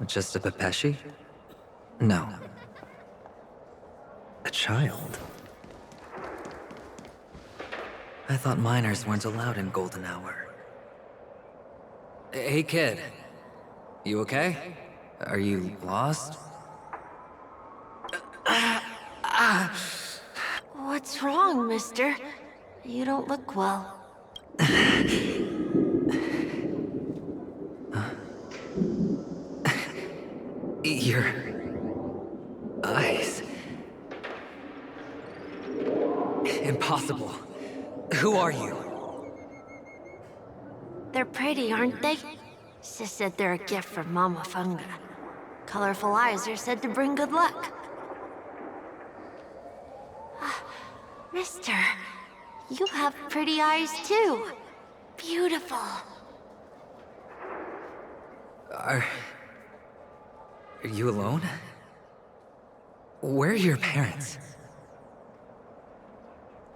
Just a Pepeshi? No. A child? I thought minors weren't allowed in Golden Hour. Hey kid, you okay? Are you lost? What's wrong, mister? You don't look well. Your eyes. Impossible. Who are you? They're pretty, aren't they? Sis said they're a gift from Mama Funga. Colorful eyes are said to bring good luck. Mister, you have pretty eyes too. Beautiful. Are you alone? Where are your parents?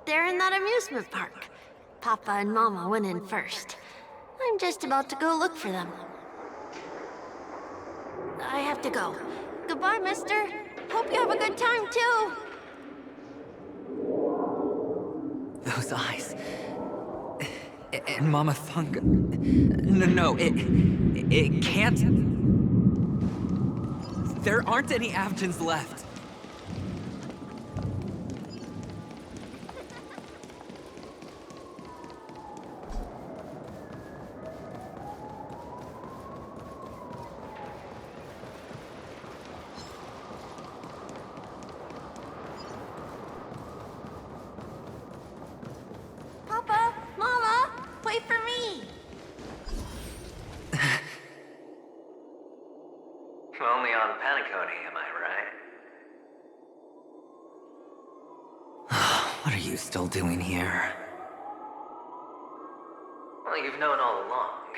They're in that amusement park. Papa and Mama went in first. I'm just about to go look for them. I have to go. Goodbye, mister. Hope you have a good time, too. Those eyes. And Mama Funga. No, it can't. There aren't any Avgens left. Papa, Mama, wait for me. Only on Paniconi, am I right? What are you still doing here? Well, you've known all along.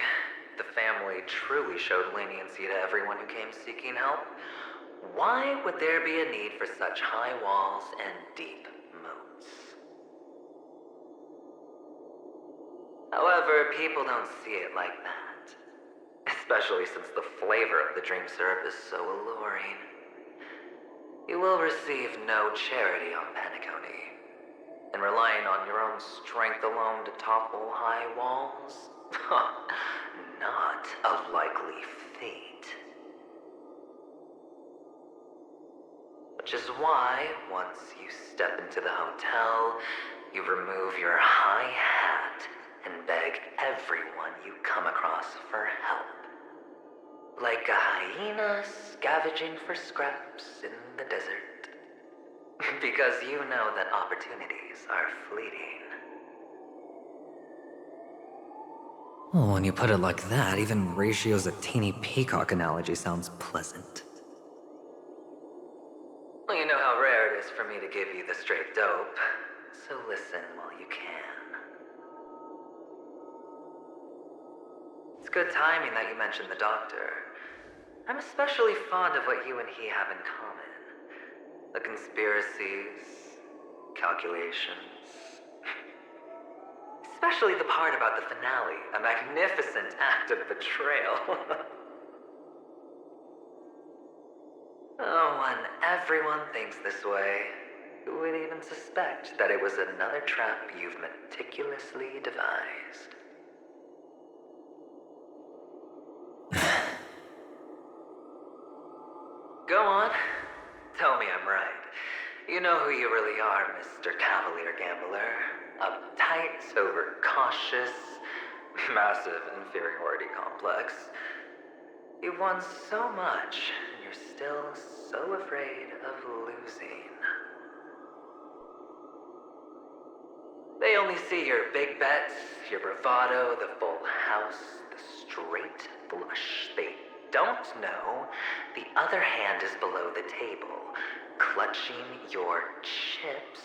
The family truly showed leniency to everyone who came seeking help. Why would there be a need for such high walls and deep moats? However, people don't see it like that. Especially since the flavor of the drink syrup is so alluring. You will receive no charity on Paniconi. And relying on your own strength alone to topple high walls? Not a likely fate. Which is why, once you step into the hotel, you remove your high hat and beg everyone you come across for help. Like a hyena scavenging for scraps in the desert. Because you know that opportunities are fleeting. Well, when you put it like that, even Ratio's a teeny peacock analogy sounds pleasant. Well, you know how rare it is for me to give you the straight dope, so listen while you can. It's good timing that you mentioned the doctor. I'm especially fond of what you and he have in common. The conspiracies, calculations. Especially the part about the finale, a magnificent act of betrayal. Oh, when everyone thinks this way, who would even suspect that it was another trap you've meticulously devised? Go on. Tell me I'm right. You know who you really are, Mr. Cavalier Gambler. Uptight, overcautious, massive inferiority complex. You've won so much, and you're still so afraid of losing. They only see your big bets, your bravado, the full house, the straight flush. They don't know the other hand is below the table, clutching your chips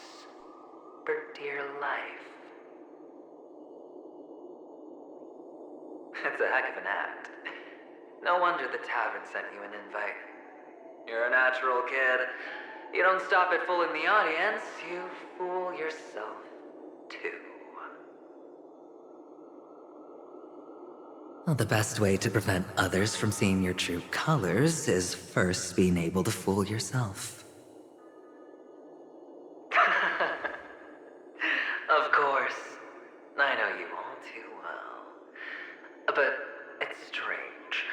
for dear life. It's a heck of an act. No wonder the tavern sent you an invite. You're a natural kid. You don't stop at fooling the audience, you fool yourself too. Well, the best way to prevent others from seeing your true colors is first being able to fool yourself. Of course. I know you all too well. But it's strange.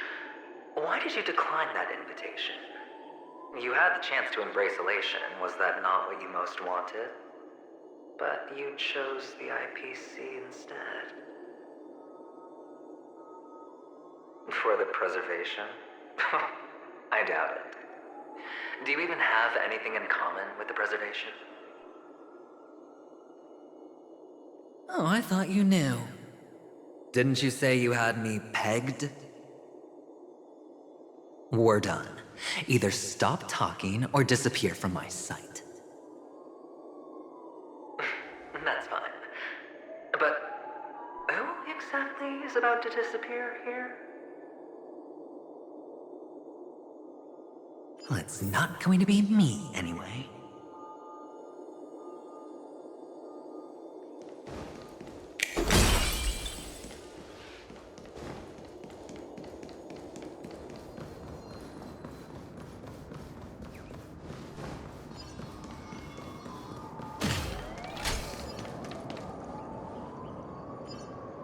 Why did you decline that invitation? You had the chance to embrace elation. Was that not what you most wanted? But you chose the IPC instead. For the preservation? I doubt it. Do you even have anything in common with the preservation? Oh, I thought you knew. Didn't you say you had me pegged? We're done. Either stop talking or disappear from my sight. That's fine. But who exactly is about to disappear here? Well, it's not going to be me, anyway.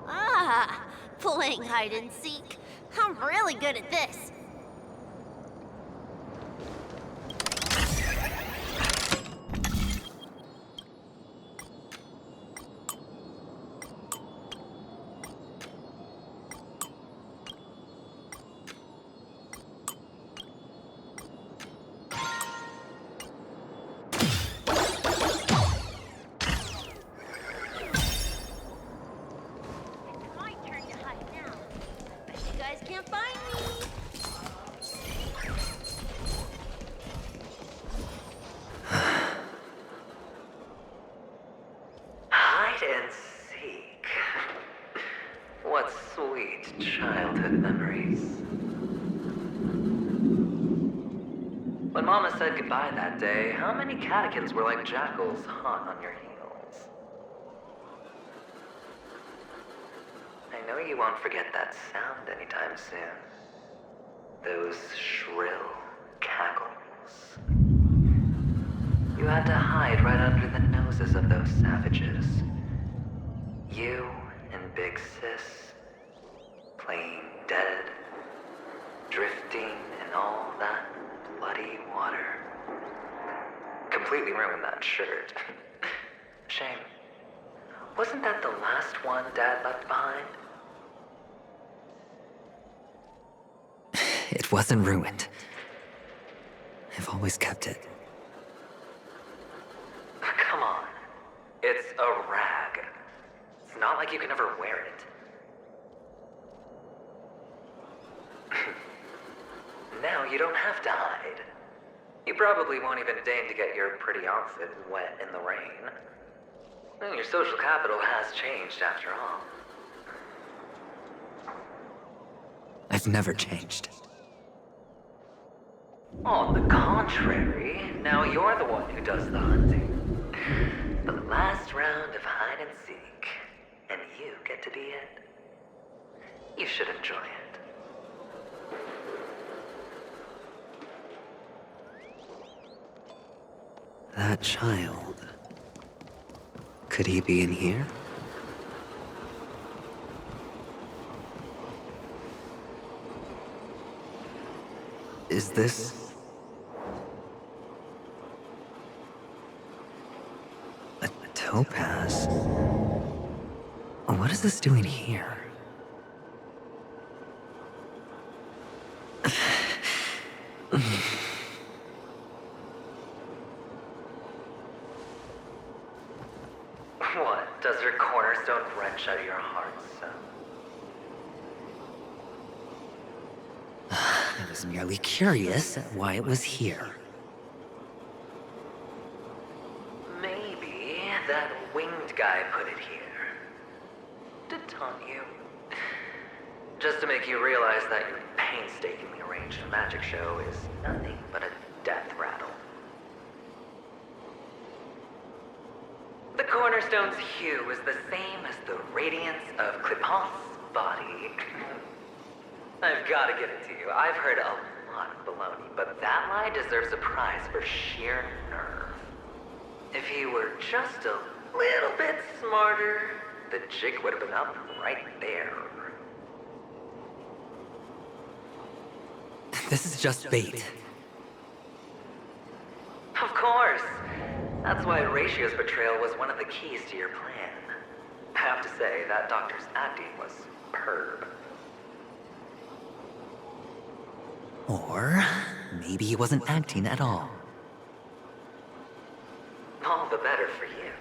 Ah, playing hide and seek. I'm really good at this. Hide and seek. What sweet childhood memories. When Mama said goodbye that day, how many catechins were like jackals hot on your heels? I know you won't forget that sound anytime soon. Those shrill cackles. You had to hide right under the noses of those savages. You and Big Sis, playing dead, drifting in all that bloody water. Completely ruined that shirt. Shame. Wasn't that the last one Dad left behind? It wasn't ruined. I've always kept it. Come on. It's a rag. It's not like you can ever wear it. Now you don't have to hide. You probably won't even deign to get your pretty outfit wet in the rain. And your social capital has changed after all. I've never changed. On the contrary, now you're the one who does the hunting. The last round of hide and seek, and you get to be it. You should enjoy it. That child. Could he be in here? Is this... a topaz? What is this doing here? What? Does your cornerstone wrench out your heart, son? I was merely curious at why it was here. Maybe that winged guy put it here. To taunt you. Just to make you realize that your painstakingly arranged magic show is nothing but a death rattle. The Cornerstone's hue is the same as the radiance of Cliphoth's body. I've gotta give it to you. I've heard a lot of baloney, but that lie deserves a prize for sheer nerve. If he were just a little bit smarter, the jig would have been up right there. This is just bait. Of course. That's why Ratio's betrayal was one of the keys to your plan. I have to say, that doctor's acting was superb. Or maybe he wasn't acting at all. All the better for you.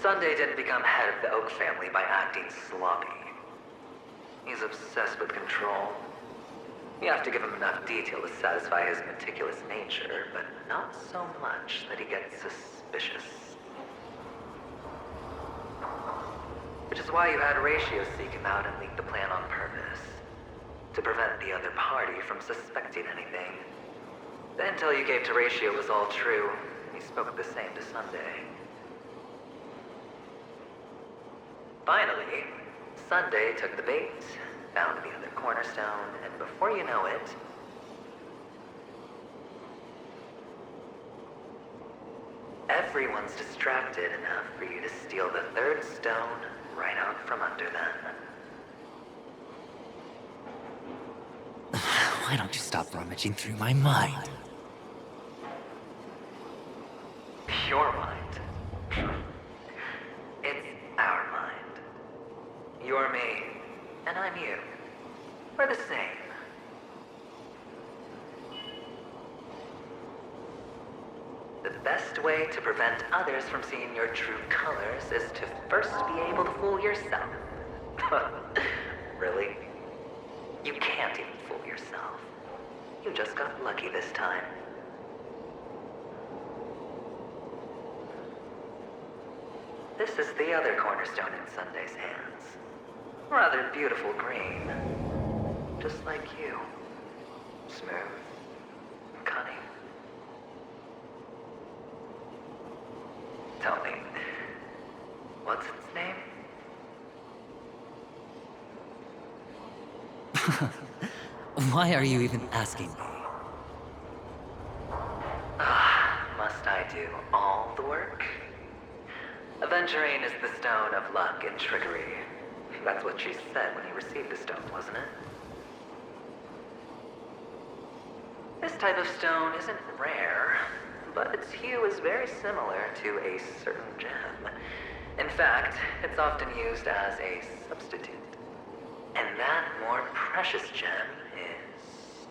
Sunday didn't become head of the Oak family by acting sloppy. He's obsessed with control. You have to give him enough detail to satisfy his meticulous nature, but not so much that he gets suspicious. Which is why you had Ratio seek him out and leak the plan on purpose. To prevent the other party from suspecting anything. The intel you gave to Ratio was all true. He spoke the same to Sunday. Finally, Sunday took the bait, found the other Cornerstone, and before you know it, everyone's distracted enough for you to steal the third stone right out from under them. Why don't you stop rummaging through my mind? Your mind. It's our mind. You're me, and I'm you. We're the same. The best way to prevent others from seeing your true colors is to first be able to fool yourself. Really? You can't even fool yourself. You just got lucky this time. This is the other Cornerstone in Sunday's hands. Rather beautiful green. Just like you. Smooth. Cunning. Tell me, what's its name? Why are you even asking me? Must I do all the work? Aventurine is the stone of luck and trickery. That's what she said when you received the stone, wasn't it? This type of stone isn't rare, but its hue is very similar to a certain gem. In fact, it's often used as a substitute. And that more precious gem is...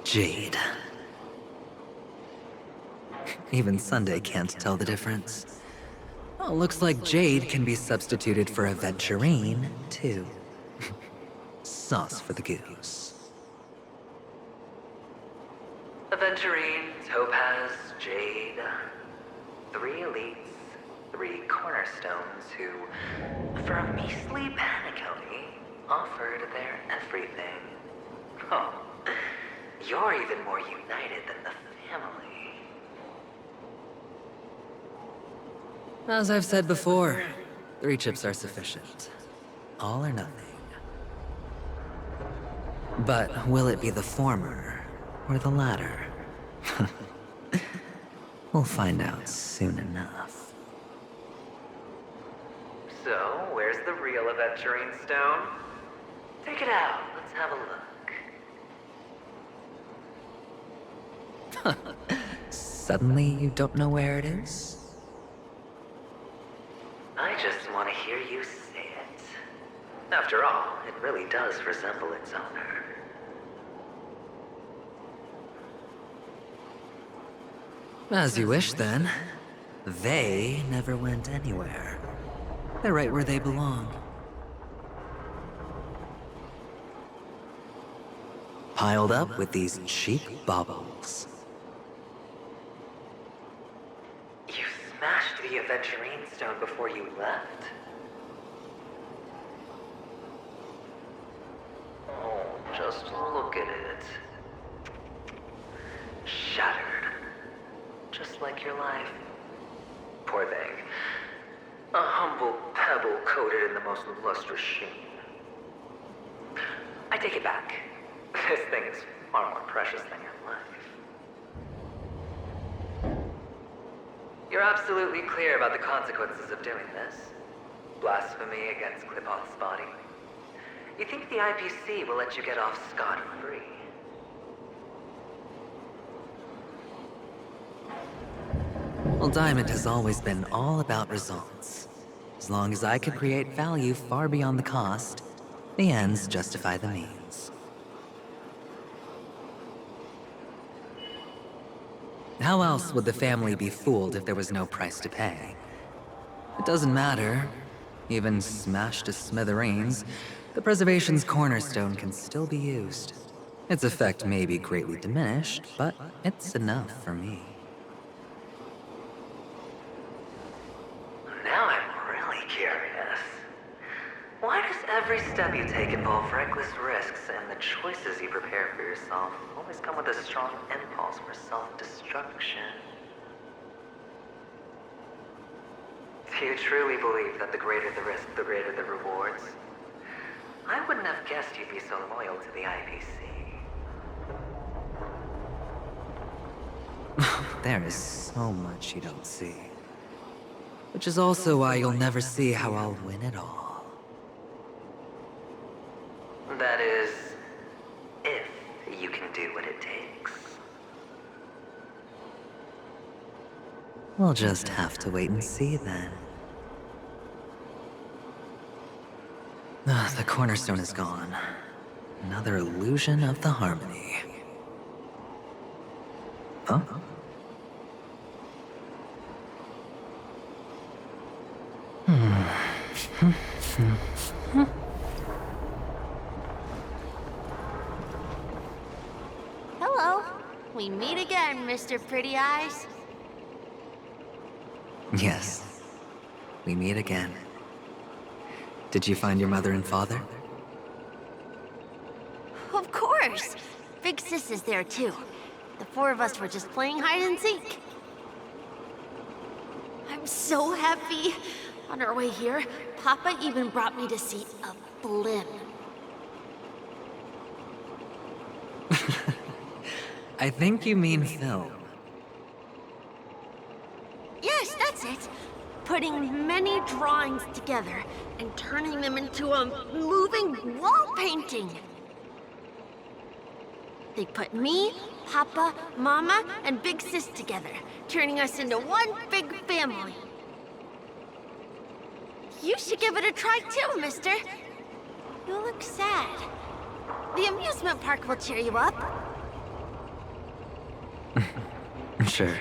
Jade. Even Sunday can't tell the difference. Oh, looks like Jade can be substituted for Aventurine, too. Sauce for the goose. Aventurine, Topaz, Jade. 3 elites, 3 cornerstones who, for a measly penny, offered their everything. Oh, you're even more united than the family. As I've said before, 3 chips are sufficient. All or nothing. But will it be the former or the latter? We'll find out soon enough. So, where's the real Aventurine stone? Take it out, let's have a look. Suddenly you don't know where it is? I just want to hear you say it. After all, it really does resemble its owner. As you wish, then. They never went anywhere. They're right where they belong. Piled up with these cheap baubles. You smashed the Aventurine stone before you left? Oh, just look at it. Shattered. Just like your life. Poor thing. A humble pebble coated in the most lustrous sheen. I take it back. This thing is far more precious than your life. You're absolutely clear about the consequences of doing this. Blasphemy against Klipoth's body. You think the IPC will let you get off scot-free? Well, Diamond has always been all about results. As long as I could create value far beyond the cost, the ends justify the means. How else would the family be fooled if there was no price to pay? It doesn't matter. Even smashed to smithereens, the Preservation's Cornerstone can still be used. Its effect may be greatly diminished, but it's enough for me. Now I'm really curious. Why does every step you take involve reckless risks, and the choices you prepare for yourself always come with a strong impulse for self-destruction? Do you truly believe that the greater the risk, the greater the rewards? I wouldn't have guessed you'd be so loyal to the IPC. There is so much you don't see. Which is also why you'll never see how I'll win it all. That is, if you can do what it takes. We'll just have to wait and see then. The Cornerstone is gone. Another illusion of the harmony. Huh? Hello. We meet again, Mr. Pretty Eyes. Yes. We meet again. Did you find your mother and father? Of course. Big Sis is there too. The four of us were just playing hide and seek. I'm so happy. On our way here, Papa even brought me to see a blimp. I think you mean film. Yes, that's it. Putting many drawings together and turning them into a moving wall painting. They put me, Papa, Mama, and Big Sis together, turning us into one big family. You should give it a try too, mister. You look sad. The amusement park will cheer you up. Sure.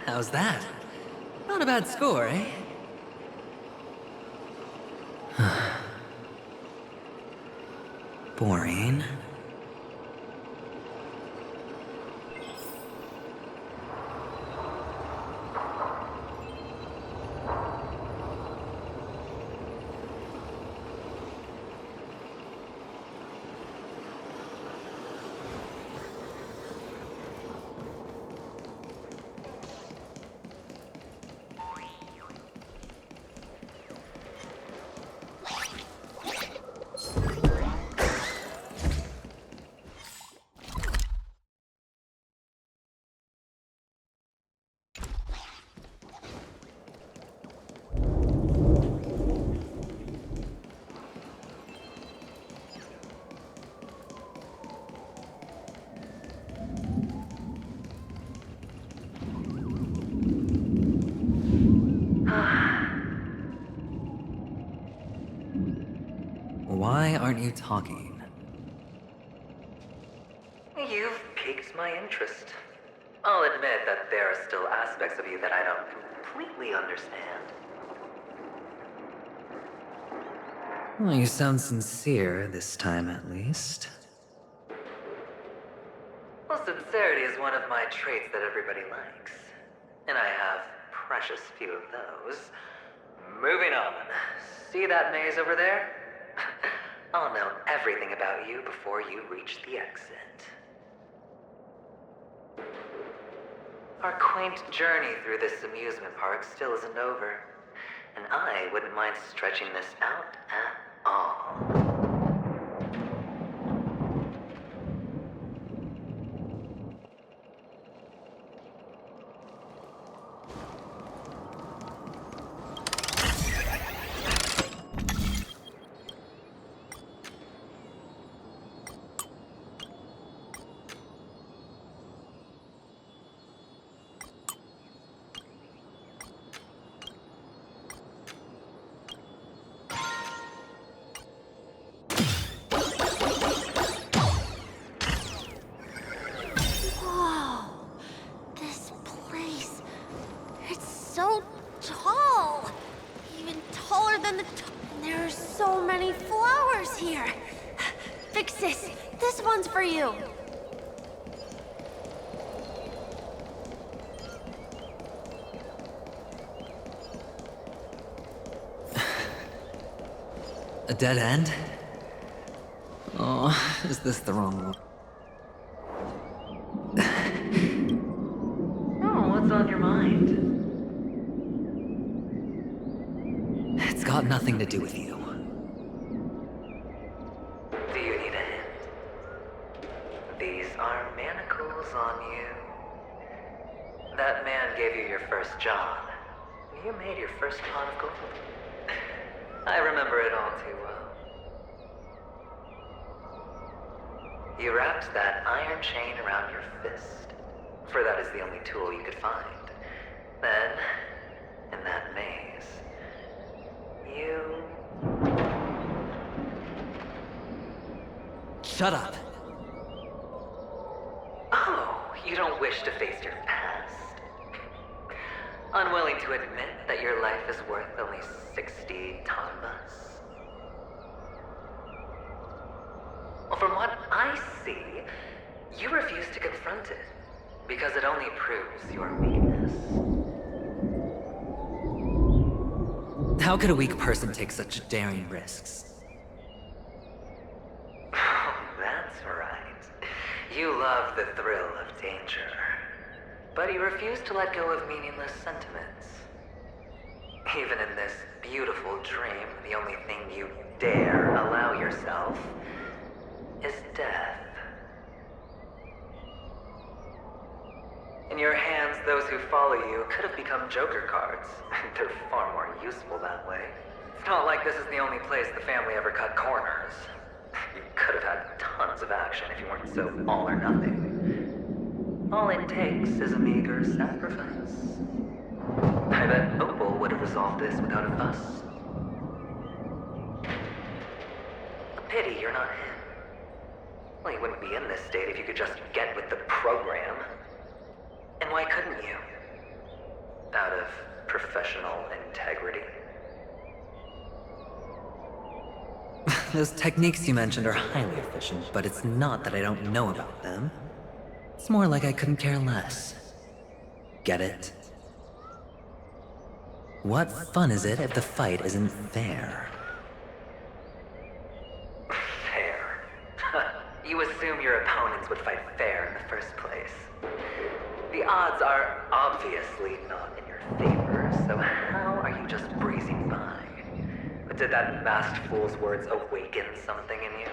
How's that? Not a bad score, eh? Boring. Why aren't you talking? You've piqued my interest. I'll admit that there are still aspects of you that I don't completely understand. Well, you sound sincere, this time at least. Well, sincerity is one of my traits that everybody likes. And I have precious few of those. Moving on. See that maze over there? I'll know everything about you before you reach the exit. Our quaint journey through this amusement park still isn't over. And I wouldn't mind stretching this out at all. Whoa, this place, it's so tall. Even taller than the and there are so many flowers here. Fix this one's for you. A dead end? Oh, is this the wrong one? Oh, what's on your mind? It's got nothing to do with you. Do you need a hint? These are manacles on you. That man gave you your first job. You made your first pot of gold. I remember it all too well. You wrapped that iron chain around your fist, for that is the only tool you could find. Then, in that maze, you... Shut up! Oh, you don't wish to face your past? Unwilling to admit that your life is worth only 60 tanmas? Well, from what I see, you refuse to confront it, because it only proves your weakness. How could a weak person take such daring risks? Oh, that's right. You love the thrill of danger. But you refuse to let go of meaningless sentiments. Even in this beautiful dream, the only thing you dare allow yourself is death. In your hands, those who follow you could have become Joker cards. They're far more useful that way. It's not like this is the only place the family ever cut corners. You could have had tons of action if you weren't so all or nothing. All it takes is a meager sacrifice. I bet Opal would have resolved this without a fuss. A pity you're not him. Well, you wouldn't be in this state if you could just get with the program. And why couldn't you? Out of professional integrity. Those techniques you mentioned are highly efficient, but it's not that I don't know about them. It's more like I couldn't care less. Get it? What fun is it if the fight isn't fair? Fair. You assume your opponents would fight fair in the first place. The odds are obviously not in your favor, so how are you just breezing by? Did that masked fool's words awaken something in you?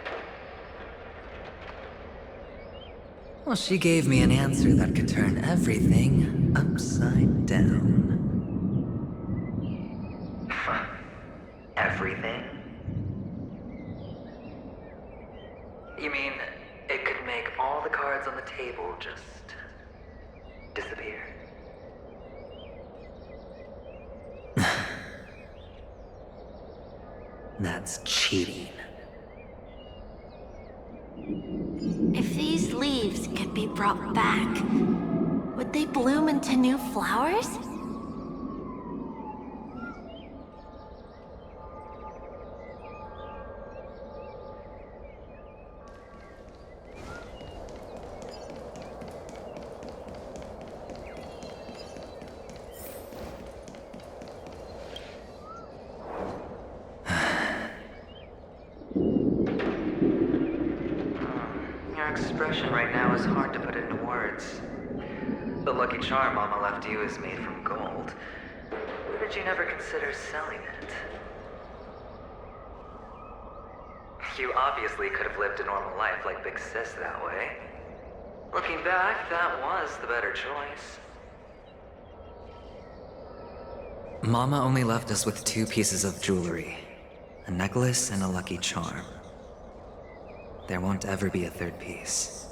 Well, she gave me an answer that could turn everything upside down. Everything? You mean it could make all the cards on the table just disappear? That's cheating. be brought back, would they bloom into new flowers? Your expression right now is hard to put into words. The lucky charm Mama left you is made from gold. Why did you never consider selling it? You obviously could have lived a normal life like Big Sis that way. Looking back, that was the better choice. Mama only left us with 2 pieces of jewelry. A necklace and a lucky charm. There won't ever be a 3rd piece.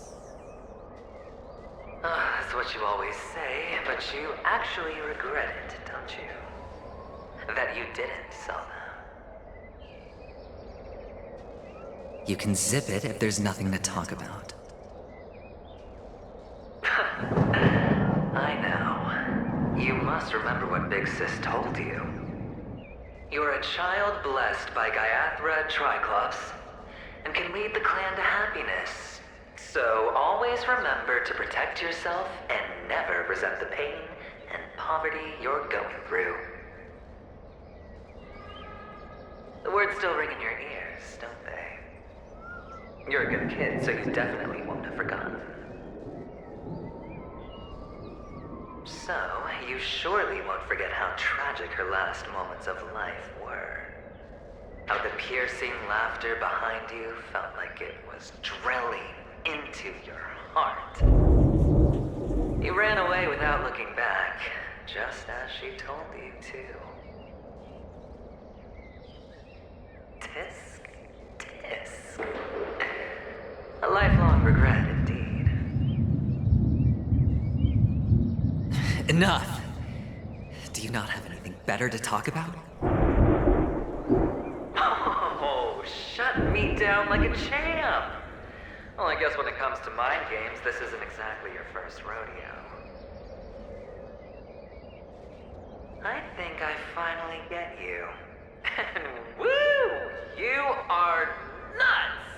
That's what you always say, but you actually regret it, don't you? That you didn't sell them. You can zip it if there's nothing to talk about. I know. You must remember what Big Sis told you. You're a child blessed by Gaiathra Triclops, and can lead the clan to happiness. So always remember to protect yourself and never resent the pain and poverty you're going through. The words still ring in your ears, don't they? You're a good kid, so you definitely won't have forgotten. So, you surely won't forget how tragic her last moments of life were. How the piercing laughter behind you felt like it was drilling into your heart. You ran away without looking back, just as she told you to. Tisk, tisk. A lifelong regret indeed. Enough! Do you not have anything better to talk about? Oh, shut me down like a champ! Well, I guess when it comes to mind games, this isn't exactly your first rodeo. I think I finally get you. And woo! You are nuts!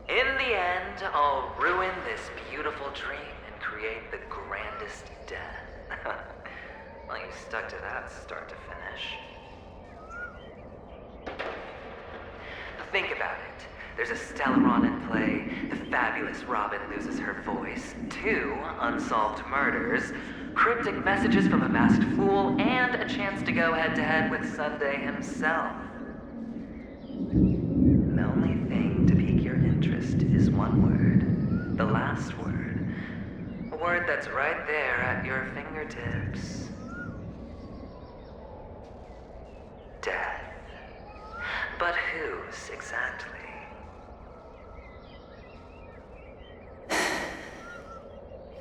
In the end, I'll ruin this beautiful dream and create the grandest death. Well, you stuck to that start to finish. Think about it. There's a Stellaron in play, the fabulous Robin loses her voice, 2 unsolved murders, cryptic messages from a masked fool, and a chance to go head-to-head with Sunday himself. The only thing to pique your interest is one word. The last word. A word that's right there at your fingertips. Death. But whose, exactly?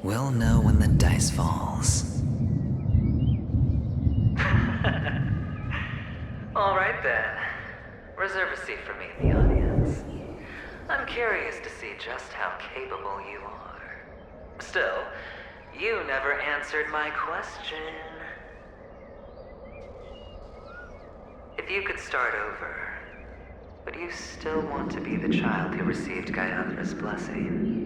We'll know when the dice falls. All right then. Reserve a seat for me in the audience. I'm curious to see just how capable you are. Still, you never answered my question. If you could start over, would you still want to be the child who received Gaiathra's blessing?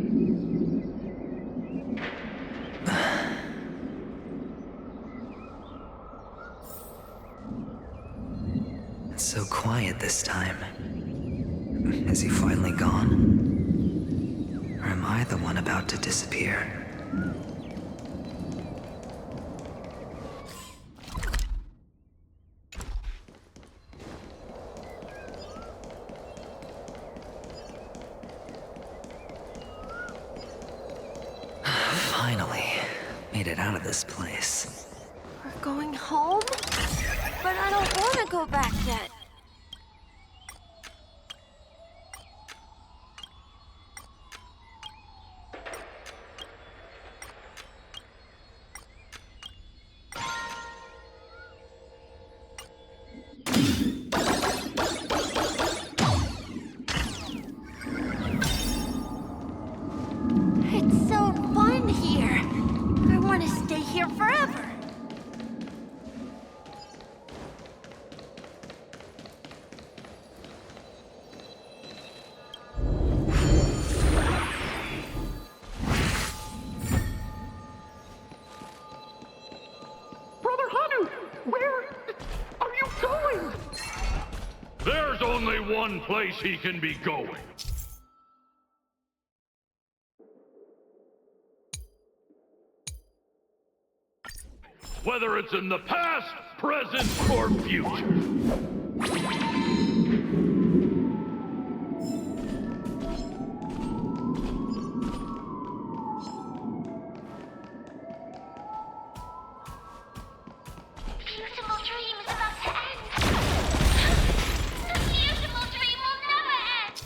It's so quiet this time. Is he finally gone? Or am I the one about to disappear? Finally, made it out of this place. We're going home? But I don't want to go back yet. here forever. Brother Hunter, where are you going? There's only one place he can be going. Whether it's in the past, present, or future. Beautiful dream is about to end. The beautiful dream will never end.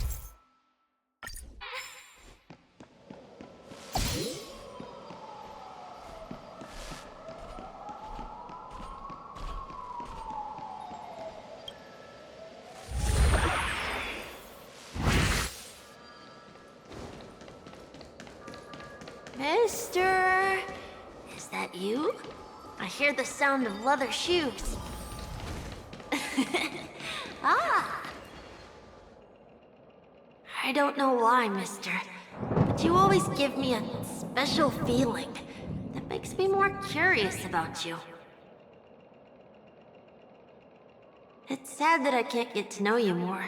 Mister, is that you? I hear the sound of leather shoes. Ah! I don't know why, mister, but you always give me a special feeling that makes me more curious about you. It's sad that I can't get to know you more.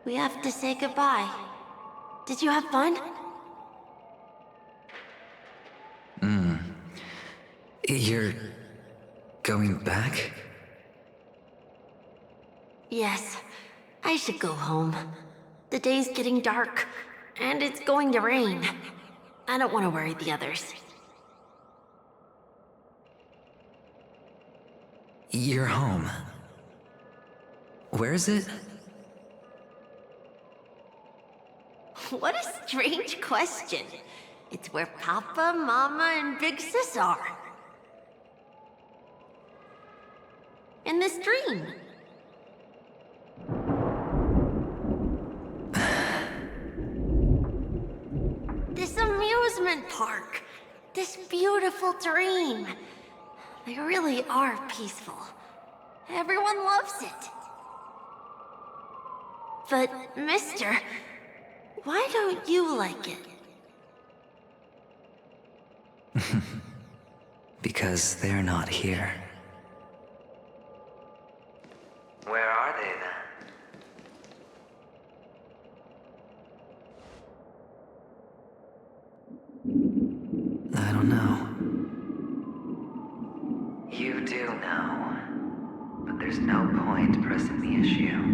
We have to say goodbye. Did you have fun? You're going back? Yes, I should go home. The day's getting dark, and it's going to rain. I don't want to worry the others. You're home. Where is it? What a strange question. It's where Papa, Mama, and Big Sis are. In this dream. This amusement park. This beautiful dream. They really are peaceful. Everyone loves it. But, mister, why don't you like it? Because they're not here. Where are they then? I don't know. You do know. But there's no point pressing the issue.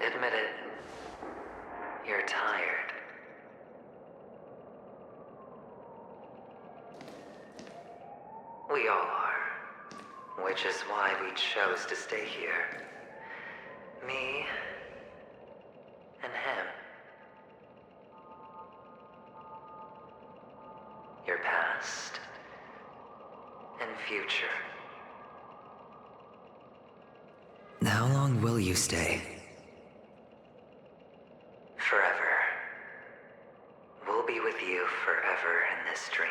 Admit it. You're tired. We all are. Which is why we chose to stay here. Me and him. Your past and future. How long will you stay? Forever. We'll be with you forever in this dream.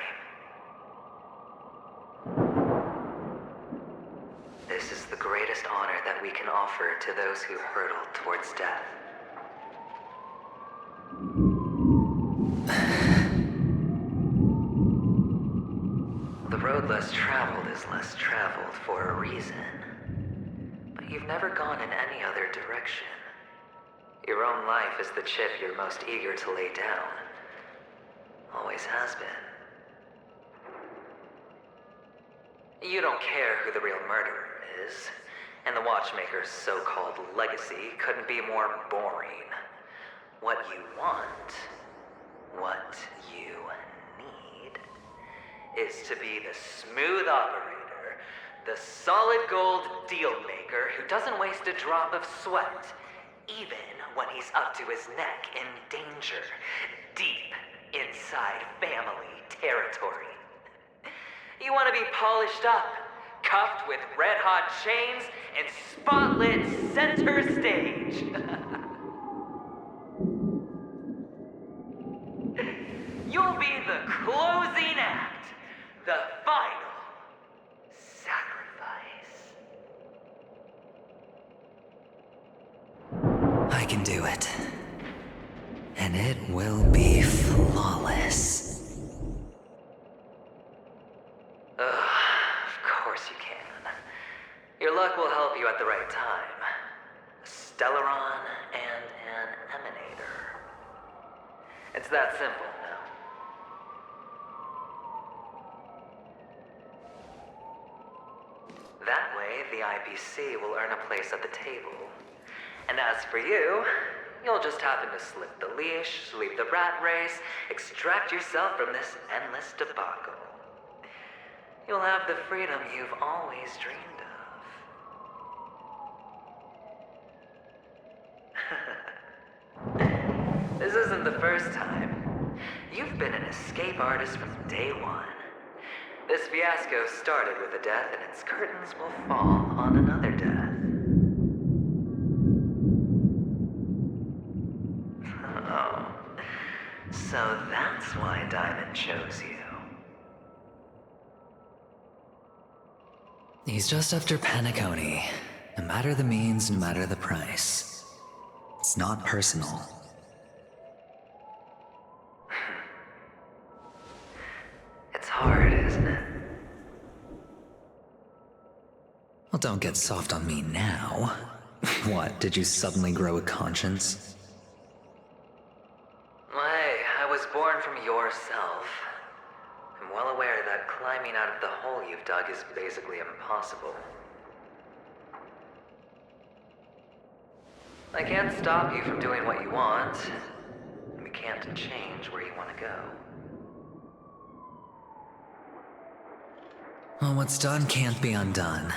This is the greatest honor that we can offer to those who hurtle towards death. The road less traveled is less traveled for a reason. But you've never gone in any other direction. Your own life is the chip you're most eager to lay down. Always has been. You don't care who the real murderer is, and the Watchmaker's so-called legacy couldn't be more boring. What you want, what you need, is to be the smooth operator, the solid gold deal maker who doesn't waste a drop of sweat, even when he's up to his neck in danger, deep inside family territory. You want to be polished up, cuffed with red-hot chains, and spotlit center stage. can do it. And it will be flawless. Of course you can. Your luck will help you at the right time. A Stellaron and an Emanator. It's that simple, no? That way, the IPC will earn a place at the table. And as for you, you'll just happen to slip the leash, sweep the rat race, extract yourself from this endless debacle. You'll have the freedom you've always dreamed of. This isn't the first time. You've been an escape artist from day one. This fiasco started with a death, and its curtains will fall on another death. Oh, so that's why Diamond chose you. He's just after Paniconi. No matter the means, no matter the price. It's not personal. It's hard, isn't it? Well, don't get soft on me now. What, did you suddenly grow a conscience? Hey, I was born from yourself. I'm well aware that climbing out of the hole you've dug is basically impossible. I can't stop you from doing what you want. And we can't change where you want to go. Well, what's done can't be undone.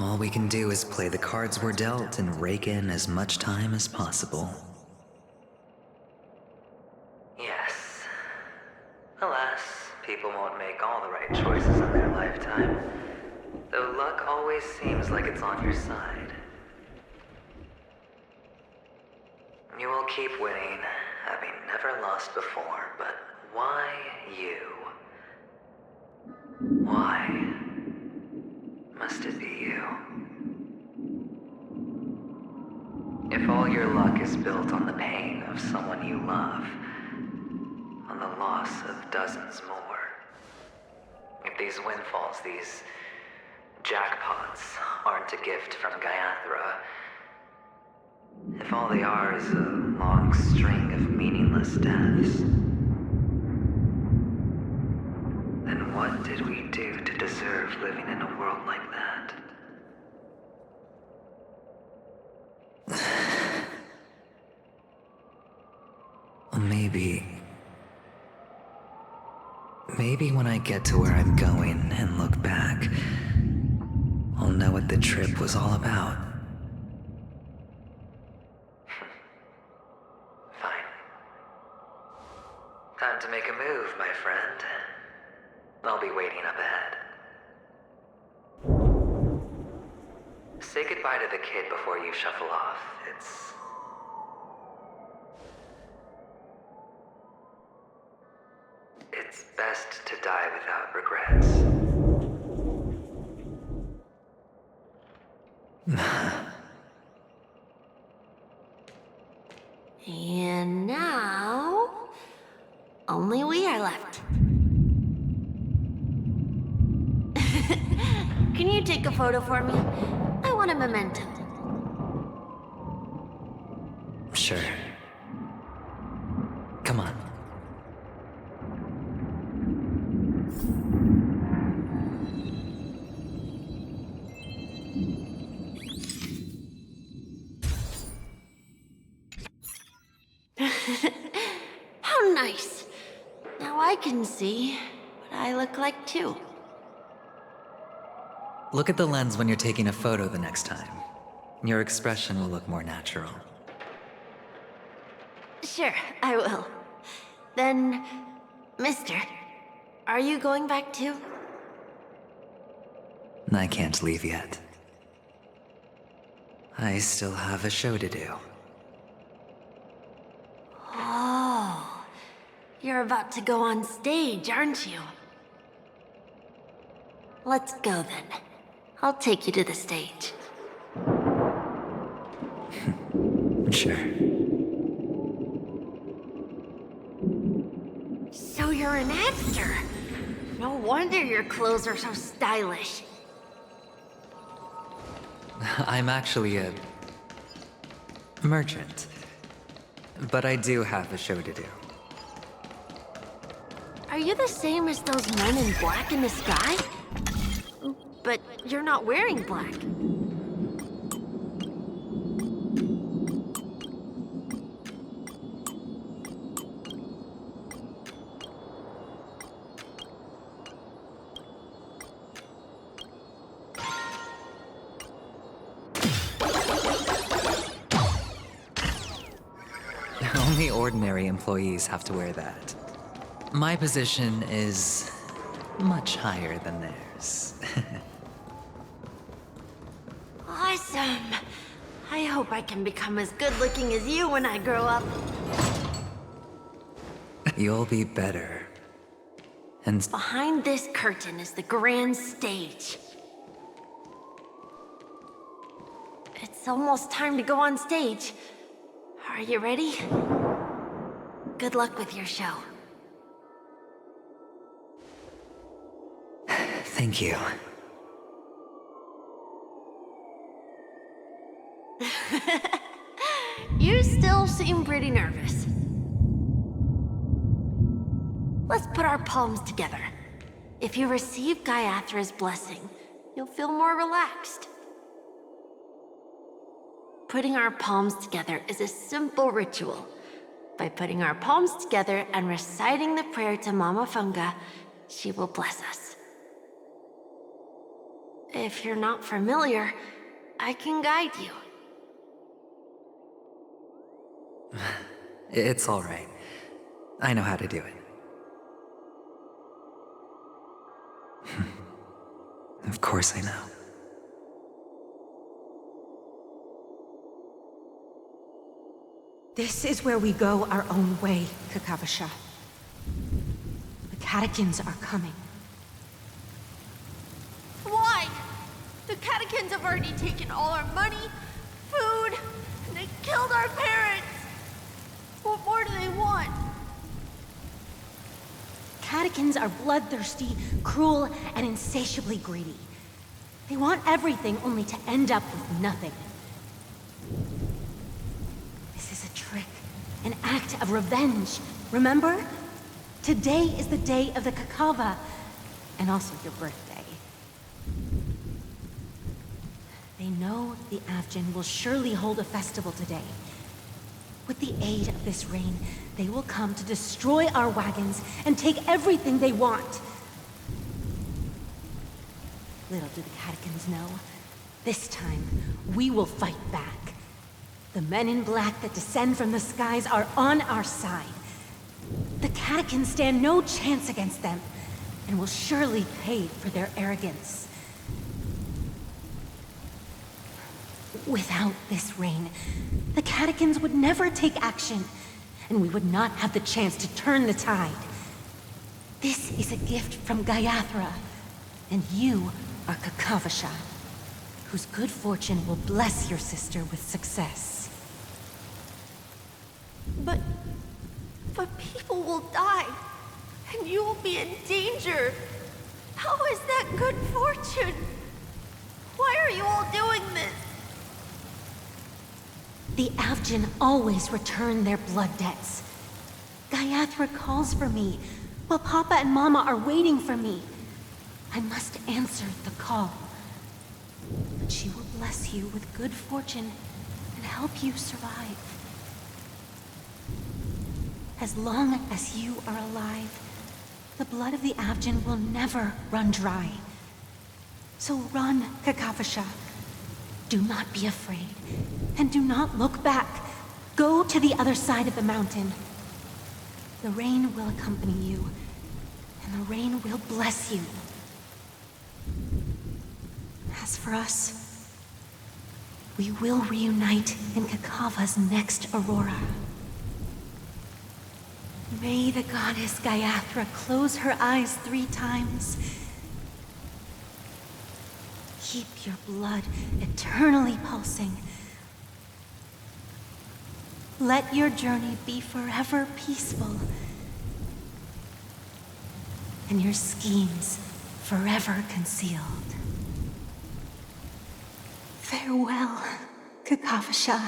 All we can do is play the cards we're dealt and rake in as much time as possible. Yes. Alas, people won't make all the right choices in their lifetime. Though luck always seems like it's on your side. You will keep winning, having never lost before, but why you? Why must it be you? If all your luck is built on the pain of someone you love, on the loss of dozens more, if these windfalls, these jackpots, aren't a gift from Gaiathra, if all they are is a long string of meaningless deaths, then what did we do to deserve living in a world like that? Maybe when I get to where I'm going and look back, I'll know what the trip was all about. Fine. Time to make a move, my friend. I'll be waiting up ahead. Say goodbye to the kid before you shuffle off. It's best to die without regrets. And now, only we are left. Can you take a photo for me? I want a memento. Sure. Come on. How nice. Now I can see what I look like too. Look at the lens when you're taking a photo the next time. Your expression will look more natural. Sure, I will. Then, mister, are you going back too? I can't leave yet. I still have a show to do. Oh, you're about to go on stage, aren't you? Let's go then. I'll take you to the stage. Sure. No wonder your clothes are so stylish. I'm actually a merchant. But I do have a show to do. Are you the same as those men in black in the sky? But you're not wearing black. Only ordinary employees have to wear that. My position is much higher than theirs. Awesome. I hope I can become as good looking as you when I grow up. You'll be better. And Behind this curtain is the grand stage. It's almost time to go on stage. Are you ready? Good luck with your show. thank you. You still seem pretty nervous. Let's put our palms together. If you receive Gaiathra's blessing, you'll feel more relaxed. Putting our palms together is a simple ritual. By putting our palms together and reciting the prayer to Mama Funga, she will bless us. If you're not familiar, I can guide you. It's all right. I know how to do it. Of course I know. This is where we go our own way, Kakavasha. The catechins are coming. Why? The catechins have already taken all our money, food, and they killed our parents. What more do they want? Catechins are bloodthirsty, cruel, and insatiably greedy. They want everything only to end up with nothing. This is a trick, an act of revenge. Remember? Today is the day of the Kakava, and also your birthday. They know the Avgin will surely hold a festival today. With the aid of this rain, they will come to destroy our wagons and take everything they want. Little do the catechins know, this time we will fight back. The men in black that descend from the skies are on our side. The catechins stand no chance against them, and will surely pay for their arrogance. Without this rain, the catechins would never take action, and we would not have the chance to turn the tide. This is a gift from Gaiathra, and you are Kakavasha, whose good fortune will bless your sister with success. But people will die, and you will be in danger. How is that good fortune? Why are you all doing this? The Avgin always return their blood debts. Gaiathra calls for me, while Papa and Mama are waiting for me. I must answer the call. But she will bless you with good fortune and help you survive. As long as you are alive, the blood of the Avgin will never run dry. So run, Kakavasha. Do not be afraid, and do not look back. Go to the other side of the mountain. The rain will accompany you, and the rain will bless you. As for us, we will reunite in Kakava's next aurora. May the goddess Gaiathra close her eyes 3 times. Keep your blood eternally pulsing. Let your journey be forever peaceful. and your schemes forever concealed. Farewell, Kakavasha.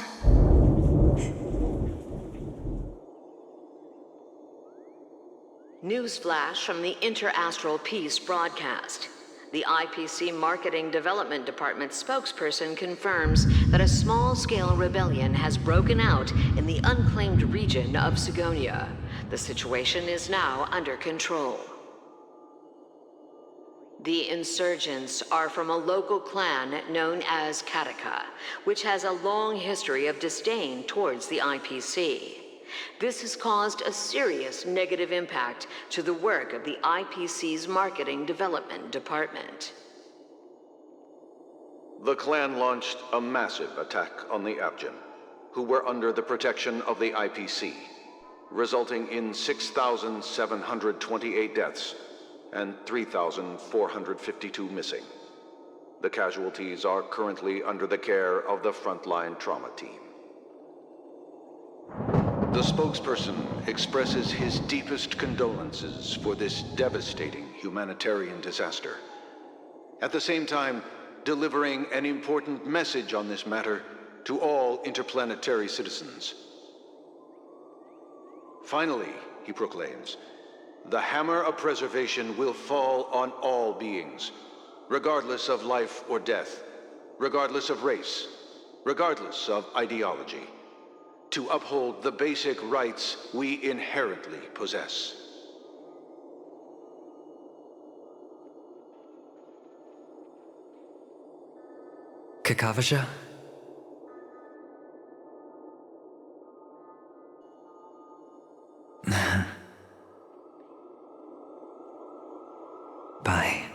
Newsflash from the Inter-Astral Peace broadcast. The IPC Marketing Development Department spokesperson confirms that a small-scale rebellion has broken out in the unclaimed region of Sigonia. The situation is now under control. The insurgents are from a local clan known as Kataka, which has a long history of disdain towards the IPC. This has caused a serious negative impact to the work of the IPC's Marketing Development Department. The clan launched a massive attack on the Abjin, who were under the protection of the IPC, resulting in 6,728 deaths and 3,452 missing. The casualties are currently under the care of the frontline trauma team. The spokesperson expresses his deepest condolences for this devastating humanitarian disaster. At the same time, delivering an important message on this matter to all interplanetary citizens. Finally, he proclaims, the hammer of preservation will fall on all beings, regardless of life or death, regardless of race, regardless of ideology, to uphold the basic rights we inherently possess. Kakavasha? Bye.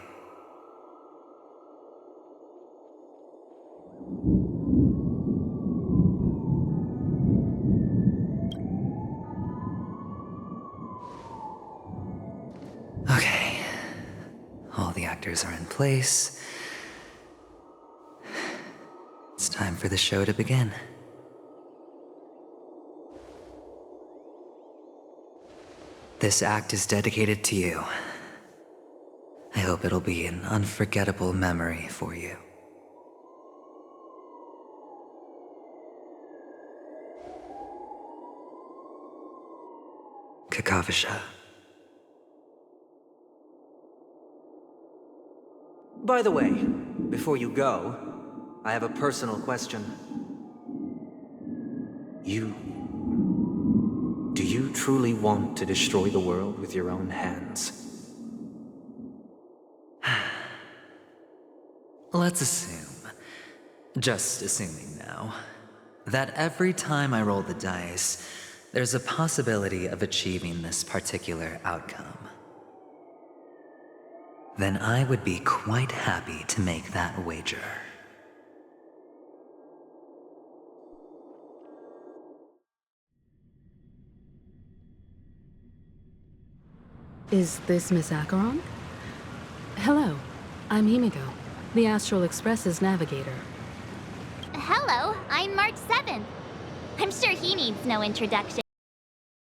Okay. All the actors are in place. It's time for the show to begin. This act is dedicated to you. I hope it'll be an unforgettable memory for you. Kakavasha. By the way, before you go, I have a personal question. Do you truly want to destroy the world with your own hands? Let's assume, just assuming now, that every time I roll the dice, there's a possibility of achieving this particular outcome. Then I would be quite happy to make that wager. Is this Miss Acheron? Hello, I'm Himiko, the Astral Express's navigator. Hello, I'm Mark 7. I'm sure he needs no introduction.